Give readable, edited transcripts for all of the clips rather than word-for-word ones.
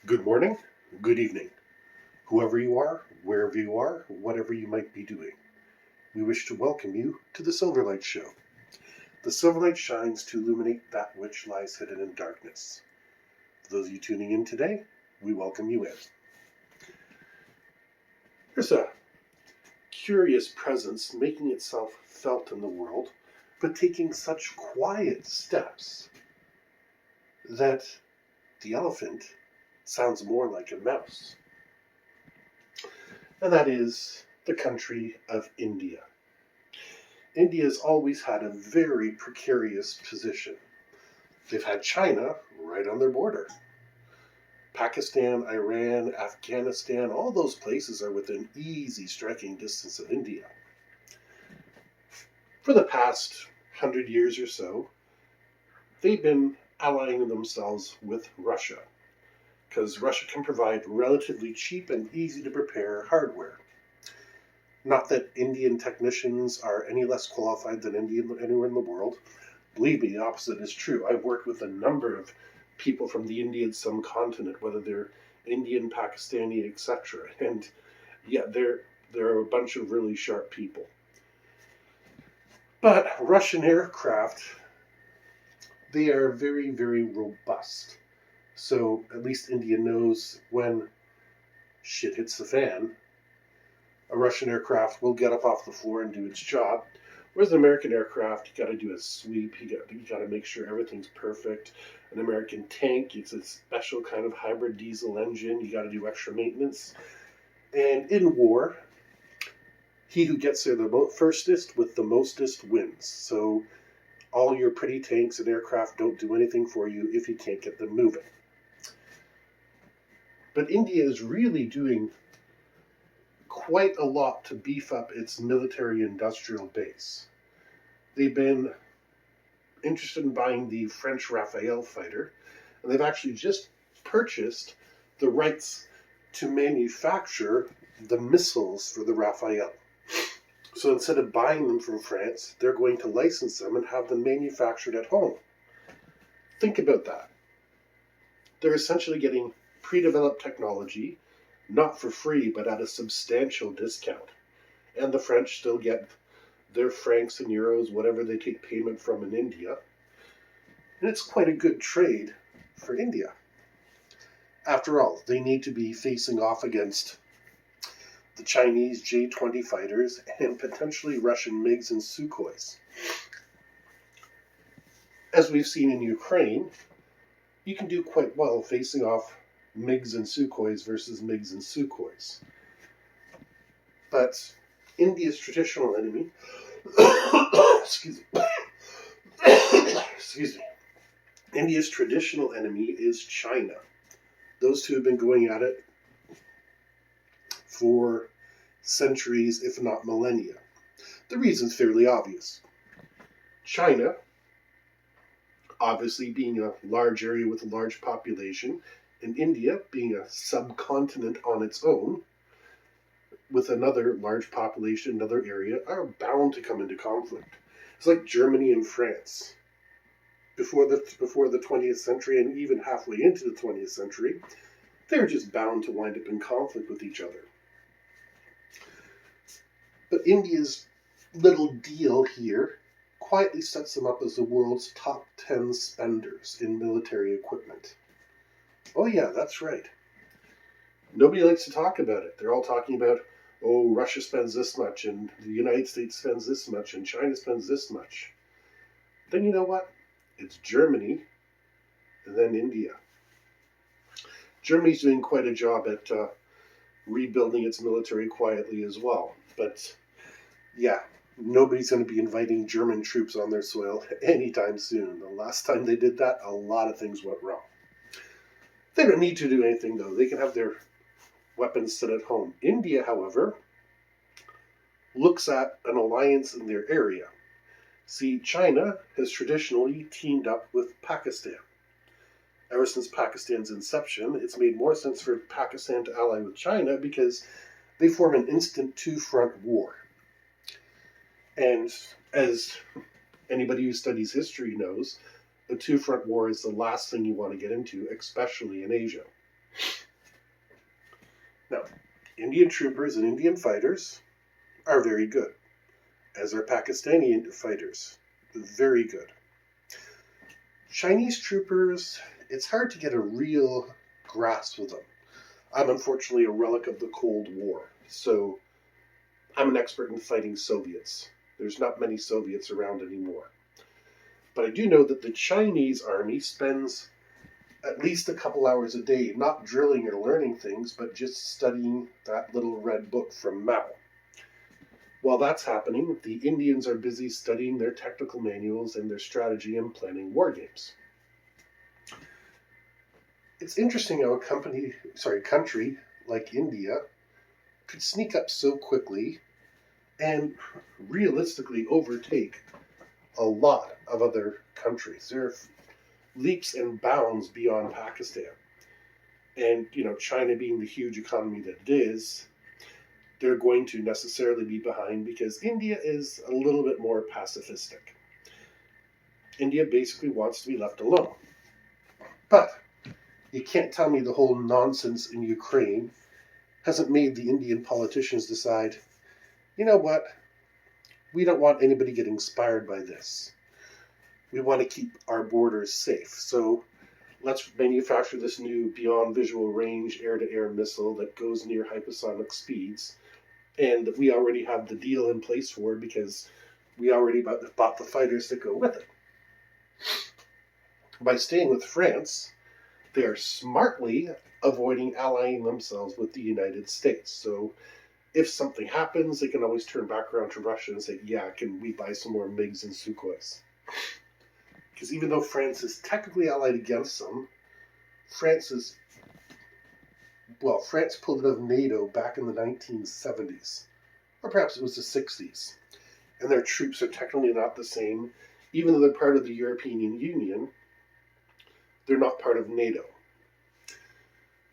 Good morning, good evening, whoever you are, wherever you are, whatever you might be doing. We wish to welcome you to the Silverlight Show. The Silverlight shines to illuminate that which lies hidden in darkness. For those of you tuning in today, we welcome you in. There's a curious presence making itself felt in the world, but taking such quiet steps that the elephant sounds more like a mouse. And that is the country of India. India's always had a very precarious position. They've had China right on their border. Pakistan, Iran, Afghanistan, all those places are within easy striking distance of India. For the past 100 years or so, they've been allying themselves with Russia, because Russia can provide relatively cheap and easy to prepare hardware. Not that Indian technicians are any less qualified than anywhere in the world. Believe me, the opposite is true. I've worked with a number of people from the Indian subcontinent, whether they're Indian, Pakistani, etc. And yeah, they're a bunch of really sharp people. But Russian aircraft, they are very, very robust. So at least India knows when shit hits the fan, a Russian aircraft will get up off the floor and do its job. Whereas an American aircraft, you got to do a sweep. You got to make sure everything's perfect. An American tank, it's a special kind of hybrid diesel engine. You got to do extra maintenance. And in war, he who gets there the firstest with the mostest wins. So all your pretty tanks and aircraft don't do anything for you if you can't get them moving. But India is really doing quite a lot to beef up its military-industrial base. They've been interested in buying the French Rafale fighter, and they've actually just purchased the rights to manufacture the missiles for the Rafale. So instead of buying them from France, they're going to license them and have them manufactured at home. Think about that. They're essentially getting pre-developed technology, not for free, but at a substantial discount. And the French still get their francs and euros, whatever they take payment from in India. And it's quite a good trade for India. After all, they need to be facing off against the Chinese J-20 fighters and potentially Russian MiGs and Sukhois. As we've seen in Ukraine, you can do quite well facing off MiGs and Sukhois versus MiGs and Sukhois. But India's traditional enemy, excuse me, India's traditional enemy is China. Those two have been going at it for centuries, if not millennia. The reason's fairly obvious. China, obviously being a large area with a large population, and India being a subcontinent on its own, with another large population, another area, are bound to come into conflict. It's like Germany and France. Before the 20th century, and even halfway into the 20th century, they're just bound to wind up in conflict with each other. But India's little deal here quietly sets them up as the world's top 10 spenders in military equipment. Oh yeah, that's right. Nobody likes to talk about it. They're all talking about, oh, Russia spends this much, and the United States spends this much, and China spends this much. Then you know what? It's Germany, and then India. Germany's doing quite a job at rebuilding its military quietly as well. But yeah, nobody's going to be inviting German troops on their soil anytime soon. The last time they did that, a lot of things went wrong. They don't need to do anything, though. They can have their weapons sit at home. India, however, looks at an alliance in their area. See, China has traditionally teamed up with Pakistan. Ever since Pakistan's inception, it's made more sense for Pakistan to ally with China because they form an instant two-front war. And as anybody who studies history knows, a two-front war is the last thing you want to get into, especially in Asia. Now, Indian troopers and Indian fighters are very good, as are Pakistani fighters. Very good. Chinese troopers, it's hard to get a real grasp of them. I'm unfortunately a relic of the Cold War, so I'm an expert in fighting Soviets. There's not many Soviets around anymore. But I do know that the Chinese army spends at least a couple hours a day not drilling or learning things, but just studying that little red book from Mao. While that's happening, the Indians are busy studying their technical manuals and their strategy and planning war games. It's interesting how a country like India could sneak up so quickly and realistically overtake a lot of other countries. There are leaps and bounds beyond Pakistan. And, China being the huge economy that it is, they're going to necessarily be behind because India is a little bit more pacifistic. India basically wants to be left alone. But you can't tell me the whole nonsense in Ukraine hasn't made the Indian politicians decide, you know what, we don't want anybody getting inspired by this. We want to keep our borders safe. So let's manufacture this new beyond visual range air-to-air missile that goes near hypersonic speeds. And we already have the deal in place for it because we already bought the fighters that go with it. By staying with France, they are smartly avoiding allying themselves with the United States. So if something happens, they can always turn back around to Russia and say, yeah, can we buy some more MiGs and Sukhois? Because even though France is technically allied against them, France pulled out of NATO back in the 1970s, or perhaps it was the 60s, and their troops are technically not the same. Even though they're part of the European Union, they're not part of NATO.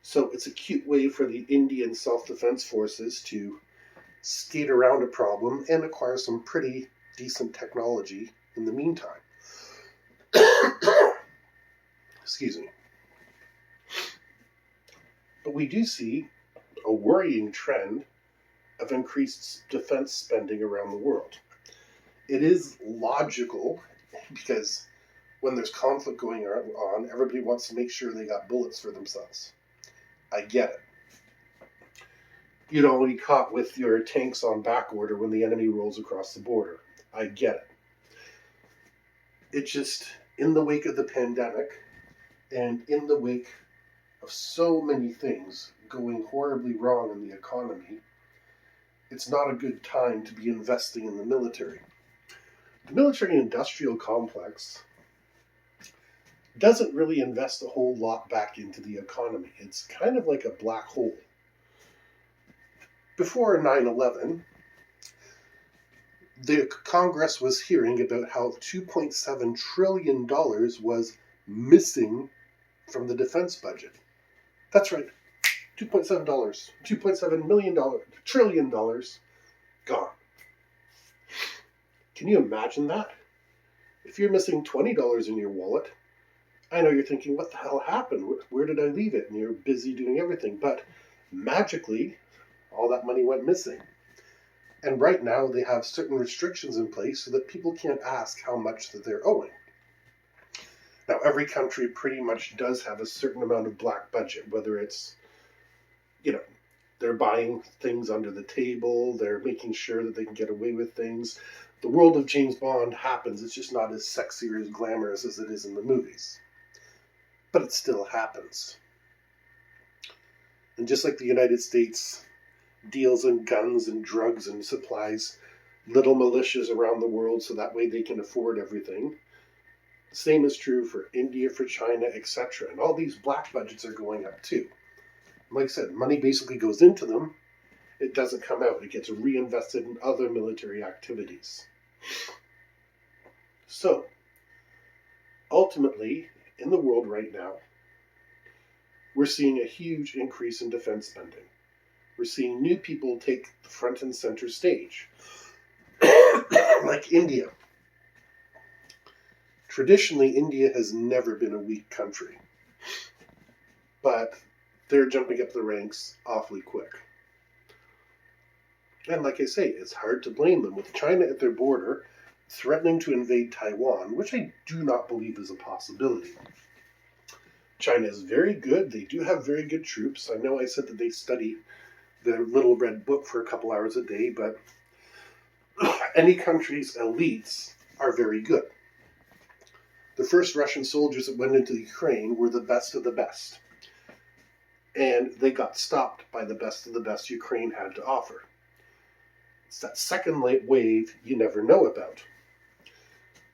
So it's a cute way for the Indian self-defense forces to skate around a problem and acquire some pretty decent technology in the meantime. Excuse me. But we do see a worrying trend of increased defense spending around the world. It is logical because when there's conflict going on, everybody wants to make sure they got bullets for themselves. I get it. You don't want to be caught with your tanks on back order when the enemy rolls across the border. I get it. It's just, in the wake of the pandemic, and in the wake of so many things going horribly wrong in the economy, it's not a good time to be investing in the military. The military-industrial complex doesn't really invest a whole lot back into the economy. It's kind of like a black hole. Before 9/11, the Congress was hearing about how $2.7 trillion was missing from the defense budget. That's right, $2.7 trillion gone. Can you imagine that? If you're missing $20 in your wallet, I know you're thinking, what the hell happened? Where did I leave it? And you're busy doing everything. But magically, all that money went missing. And right now, they have certain restrictions in place so that people can't ask how much that they're owing. Now, every country pretty much does have a certain amount of black budget, whether it's, they're buying things under the table, they're making sure that they can get away with things. The world of James Bond happens. It's just not as sexy or as glamorous as it is in the movies. But it still happens. And just like the United States deals in guns and drugs and supplies little militias around the world so that way they can afford everything, the same is true for India, for China, etc. And all these black budgets are going up too. Like I said, money basically goes into them. It doesn't come out. It gets reinvested in other military activities. So, ultimately, in the world right now, we're seeing a huge increase in defense spending. We're seeing new people take the front and center stage, like India. Traditionally, India has never been a weak country. But they're jumping up the ranks awfully quick. And like I say, it's hard to blame them. With China at their border, threatening to invade Taiwan, which I do not believe is a possibility. China is very good. They do have very good troops. I know I said that they study the Little Red Book for a couple hours a day, but any country's elites are very good. The first Russian soldiers that went into Ukraine were the best of the best. And they got stopped by the best of the best Ukraine had to offer. It's that second wave you never know about.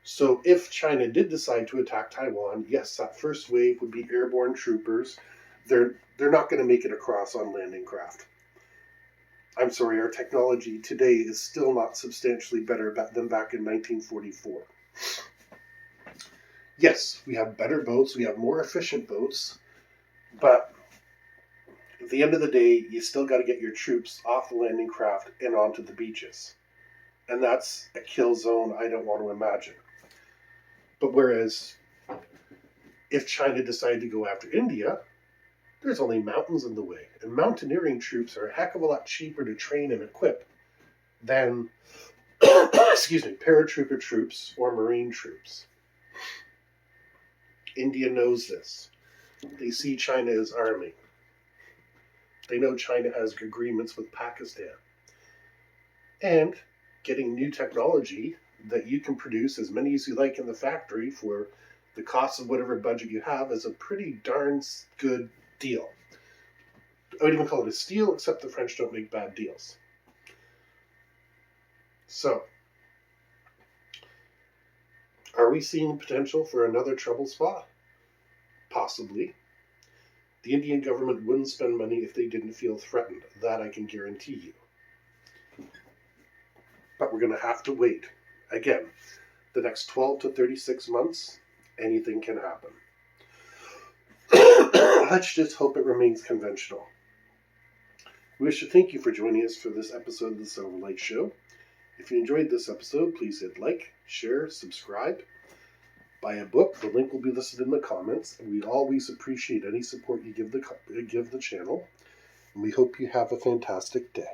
So if China did decide to attack Taiwan, yes, that first wave would be airborne troopers. They're not going to make it across on landing craft. I'm sorry, our technology today is still not substantially better than back in 1944. Yes, we have better boats, we have more efficient boats, but at the end of the day, you still got to get your troops off the landing craft and onto the beaches. And that's a kill zone I don't want to imagine. But whereas, if China decided to go after India, there's only mountains in the way. And mountaineering troops are a heck of a lot cheaper to train and equip than, paratrooper troops or marine troops. India knows this. They see China as arming. They know China has agreements with Pakistan. And getting new technology that you can produce as many as you like in the factory for the cost of whatever budget you have is a pretty darn good deal. I would even call it a steal, except the French don't make bad deals. So, are we seeing potential for another trouble spot? Possibly. The Indian government wouldn't spend money if they didn't feel threatened. That I can guarantee you. But we're going to have to wait. Again, the next 12 to 36 months, anything can happen. Let's just hope it remains conventional. We wish to thank you for joining us for this episode of the Silverlight Show. If you enjoyed this episode, please hit like, share, subscribe, buy a book. The link will be listed in the comments. And we always appreciate any support you give the channel. And we hope you have a fantastic day.